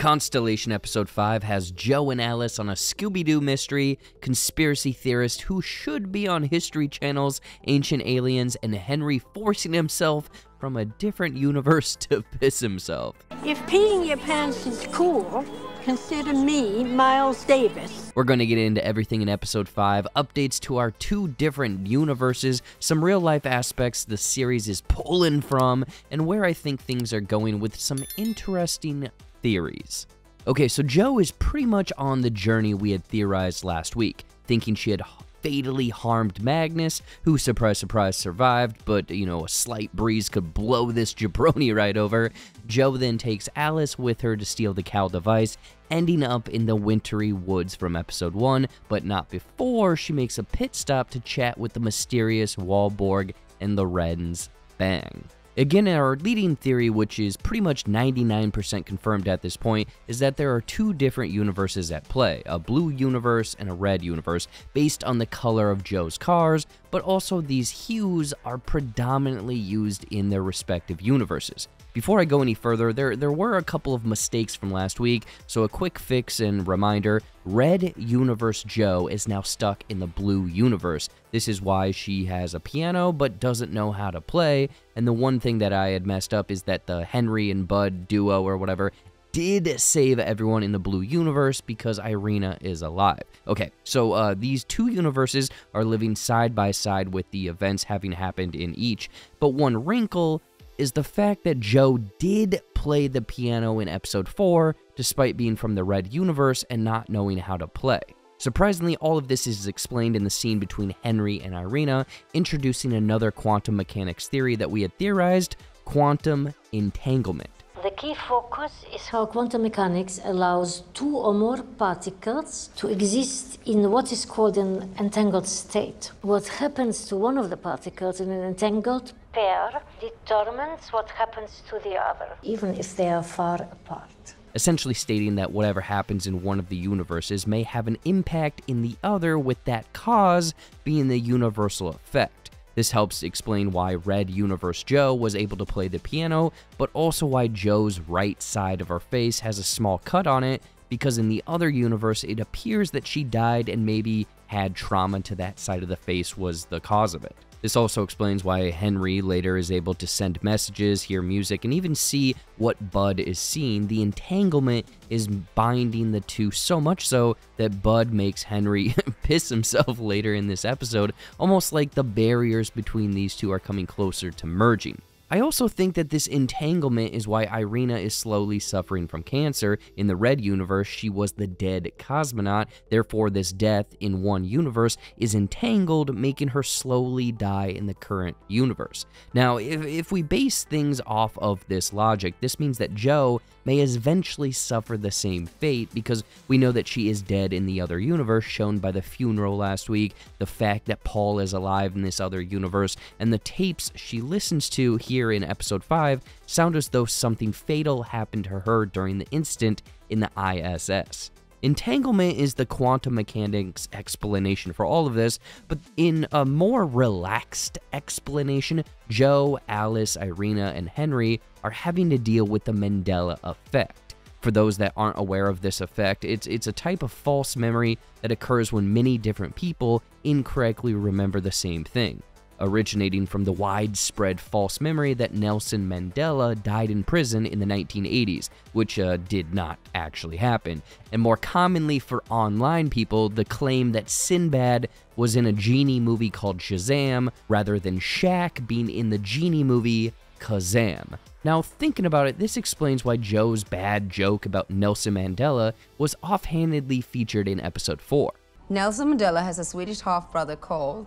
Constellation Episode 5 has Joe and Alice on a Scooby-Doo mystery, conspiracy theorist who should be on History Channel's Ancient Aliens, and Henry forcing himself from a different universe to piss himself. If peeing your pants is cool, consider me Miles Davis. We're going to get into everything in Episode 5, updates to our two different universes, some real-life aspects the series is pulling from, and where I think things are going with some interesting theories. Okay, so Joe is pretty much on the journey we had theorized last week, thinking she had fatally harmed Magnus, who, surprise, surprise, survived, but, a slight breeze could blow this jabroni right over. Joe then takes Alice with her to steal the Cal device, ending up in the wintry woods from Episode 1, but not before she makes a pit stop to chat with the mysterious Walborg and the Wrens. Bang. Again, our leading theory, which is pretty much 99% confirmed at this point, is that there are two different universes at play, a blue universe and a red universe, based on the color of Joe's cars, but also these hues are predominantly used in their respective universes. Before I go any further, there were a couple of mistakes from last week, so a quick fix and reminder: Red Universe Joe is now stuck in the Blue Universe. This is why she has a piano but doesn't know how to play, and the one thing that I had messed up is that the Henry and Bud duo or whatever did save everyone in the Blue Universe because Irina is alive. Okay, so these two universes are living side by side with the events having happened in each, but one wrinkle is the fact that Joe did play the piano in Episode 4, despite being from the Red Universe and not knowing how to play. Surprisingly, all of this is explained in the scene between Henry and Irina, introducing another quantum mechanics theory that we had theorized: quantum entanglement. The key focus is how quantum mechanics allows two or more particles to exist in what is called an entangled state. What happens to one of the particles in an entangled pair determines what happens to the other, even if they are far apart. Essentially stating that whatever happens in one of the universes may have an impact in the other, with that cause being the universal effect. This helps explain why Red Universe Joe was able to play the piano, but also why Joe's right side of her face has a small cut on it, because in the other universe it appears that she died and maybe had trauma to that side of the face was the cause of it. This also explains why Henry later is able to send messages, hear music, and even see what Bud is seeing. The entanglement is binding the two so much so that Bud makes Henry piss himself later in this episode, almost like the barriers between these two are coming closer to merging. I also think that this entanglement is why Irina is slowly suffering from cancer. In the Red Universe, she was the dead cosmonaut, therefore this death in one universe is entangled, making her slowly die in the current universe. Now, if we base things off of this logic, this means that Joe may eventually suffer the same fate, because we know that she is dead in the other universe, shown by the funeral last week, the fact that Paul is alive in this other universe, and the tapes she listens to here in Episode 5 sound as though something fatal happened to her during the incident in the ISS. Entanglement is the quantum mechanics explanation for all of this, but in a more relaxed explanation, Joe, Alice, Irina, and Henry are having to deal with the Mandela effect. For those that aren't aware of this effect, it's a type of false memory that occurs when many different people incorrectly remember the same thing, originating from the widespread false memory that Nelson Mandela died in prison in the 1980s, which did not actually happen, and more commonly for online people, the claim that Sinbad was in a genie movie called Shazam, rather than Shaq being in the genie movie Kazam. Now, thinking about it, this explains why Joe's bad joke about Nelson Mandela was offhandedly featured in Episode 4. Nelson Mandela has a Swedish half-brother called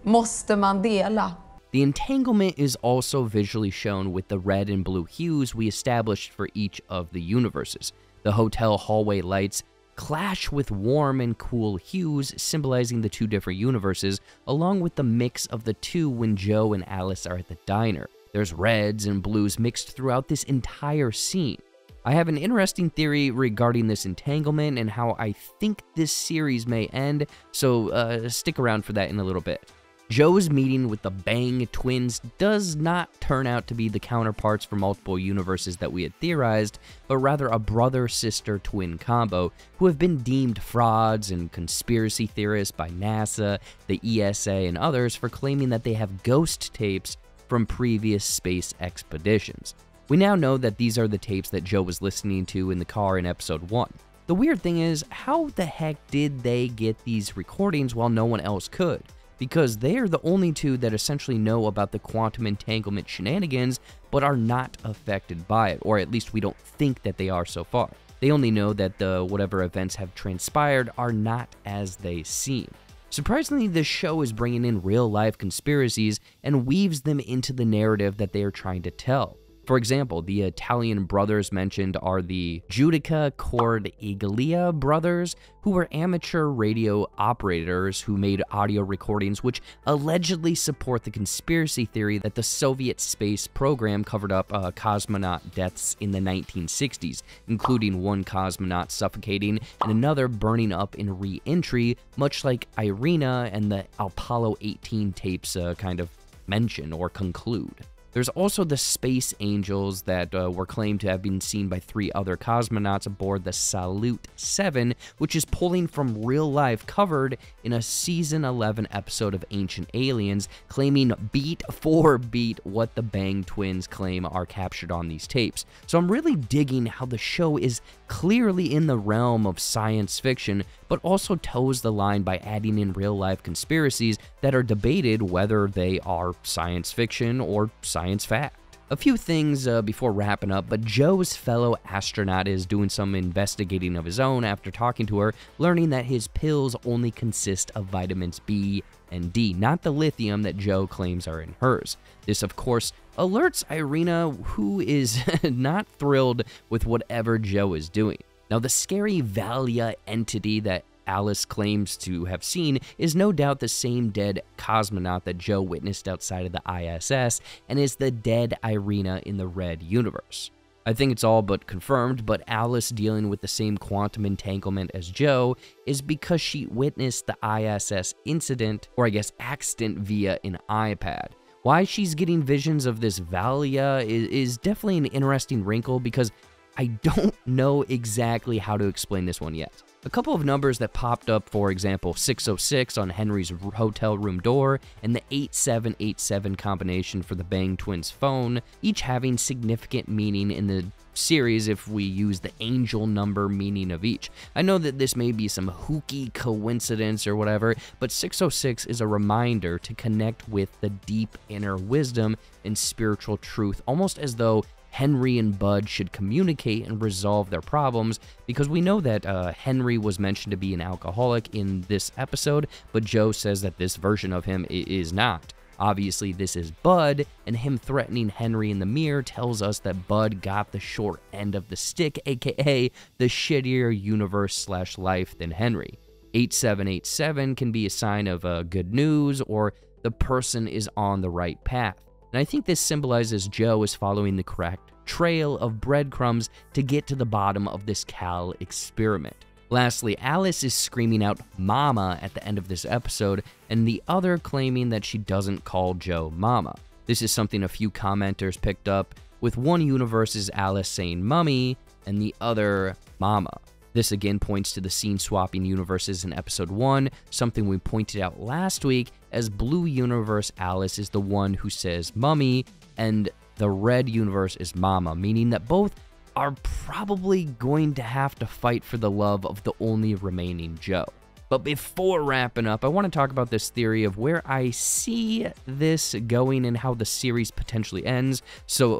Måste Mandela. The entanglement is also visually shown with the red and blue hues we established for each of the universes. The hotel hallway lights clash with warm and cool hues, symbolizing the two different universes, along with the mix of the two when Joe and Alice are at the diner. There's reds and blues mixed throughout this entire scene. I have an interesting theory regarding this entanglement and how I think this series may end, so stick around for that in a little bit. Joe's meeting with the Bang twins does not turn out to be the counterparts for multiple universes that we had theorized, but rather a brother-sister twin combo who have been deemed frauds and conspiracy theorists by NASA, the ESA, and others for claiming that they have ghost tapes from previous space expeditions. We now know that these are the tapes that Joe was listening to in the car in episode 1. The weird thing is, how the heck did they get these recordings while no one else could? Because they are the only two that essentially know about the quantum entanglement shenanigans, but are not affected by it, or at least we don't think that they are so far. They only know that the whatever events have transpired are not as they seem. Surprisingly, this show is bringing in real-life conspiracies and weaves them into the narrative that they are trying to tell. For example, the Italian brothers mentioned are the Giudica Cordiglia brothers, who were amateur radio operators who made audio recordings which allegedly support the conspiracy theory that the Soviet space program covered up cosmonaut deaths in the 1960s, including one cosmonaut suffocating and another burning up in re-entry, much like Irina and the Apollo 18 tapes kind of mention or conclude. There's also the Space Angels that were claimed to have been seen by 3 other cosmonauts aboard the Salute 7, which is pulling from real life covered in a Season 11 episode of Ancient Aliens, claiming beat for beat what the Bang twins claim are captured on these tapes. So I'm really digging how the show is clearly in the realm of science fiction, but also toes the line by adding in real life conspiracies that are debated whether they are science fiction or science fact. A few things before wrapping up, but Joe's fellow astronaut is doing some investigating of his own after talking to her, learning that his pills only consist of vitamins B and D, not the lithium that Joe claims are in hers. This, of course, alerts Irina, who is not thrilled with whatever Joe is doing. Now, the scary Valia entity that Alice claims to have seen is no doubt the same dead cosmonaut that Joe witnessed outside of the ISS and is the dead Irina in the Red universe. I think it's all but confirmed, but Alice dealing with the same quantum entanglement as Joe is because she witnessed the ISS incident, or I guess accident, via an iPad. Why she's getting visions of this Valia is definitely an interesting wrinkle, because I don't know exactly how to explain this one yet. A couple of numbers that popped up, for example, 606 on Henry's hotel room door and the 8787 combination for the Bang twins phone, each having significant meaning in the series if we use the angel number meaning of each. I know that this may be some hooky coincidence or whatever, but 606 is a reminder to connect with the deep inner wisdom and spiritual truth, almost as though Henry and Bud should communicate and resolve their problems, because we know that Henry was mentioned to be an alcoholic in this episode, but Joe says that this version of him is not. Obviously, this is Bud, and him threatening Henry in the mirror tells us that Bud got the short end of the stick, aka the shittier universe/life than Henry. 8787 can be a sign of good news, or the person is on the right path. And I think this symbolizes Joe is following the correct trail of breadcrumbs to get to the bottom of this Cal experiment. Lastly, Alice is screaming out "Mama" at the end of this episode, and the other claiming that she doesn't call Joe Mama. This is something a few commenters picked up, with one universe's Alice saying "Mummy" and the other "Mama." This again points to the scene-swapping universes in episode 1, something we pointed out last week, as Blue Universe Alice is the one who says "Mummy," and the Red Universe is "Mama," meaning that both are probably going to have to fight for the love of the only remaining Joe. But before wrapping up, I want to talk about this theory of where I see this going and how the series potentially ends. So,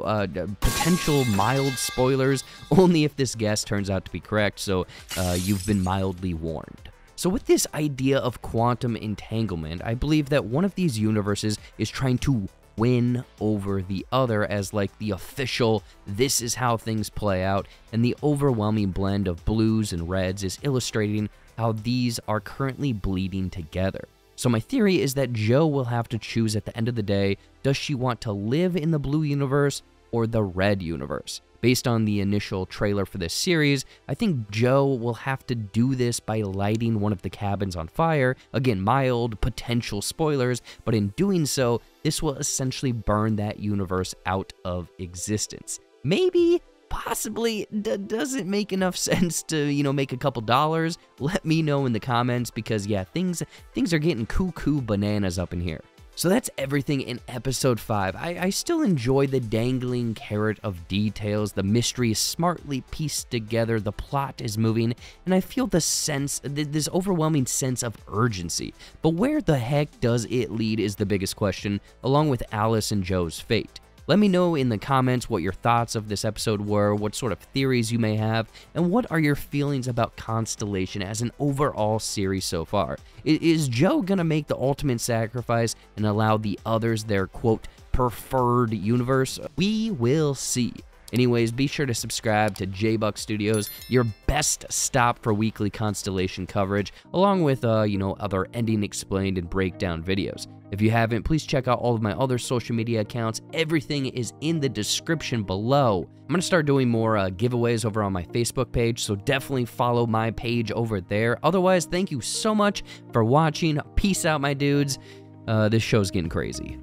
potential mild spoilers, only if this guess turns out to be correct, so you've been mildly warned. So with this idea of quantum entanglement, I believe that one of these universes is trying to win over the other as like the official, this is how things play out, and the overwhelming blend of blues and reds is illustrating how these are currently bleeding together. So my theory is that Joe will have to choose at the end of the day, does she want to live in the Blue Universe or the Red Universe? Based on the initial trailer for this series, I think Joe will have to do this by lighting one of the cabins on fire. Again, mild potential spoilers, but in doing so, this will essentially burn that universe out of existence. Maybe, possibly, doesn't make enough sense to, make a couple dollars? Let me know in the comments, because yeah, things are getting cuckoo bananas up in here. So that's everything in episode 5. I still enjoy the dangling carrot of details, the mystery is smartly pieced together, the plot is moving, and I feel this overwhelming sense of urgency. But where the heck does it lead is the biggest question, along with Alice and Joe's fate. Let me know in the comments what your thoughts of this episode were, what sort of theories you may have, and what are your feelings about Constellation as an overall series so far. Is Joe gonna make the ultimate sacrifice and allow the others their, quote, preferred universe? We will see. Anyways, be sure to subscribe to JBuck Studios, your best stop for weekly Constellation coverage, along with, other ending explained and breakdown videos. If you haven't, please check out all of my other social media accounts. Everything is in the description below. I'm going to start doing more giveaways over on my Facebook page, so definitely follow my page over there. Otherwise, thank you so much for watching. Peace out, my dudes. This show's getting crazy.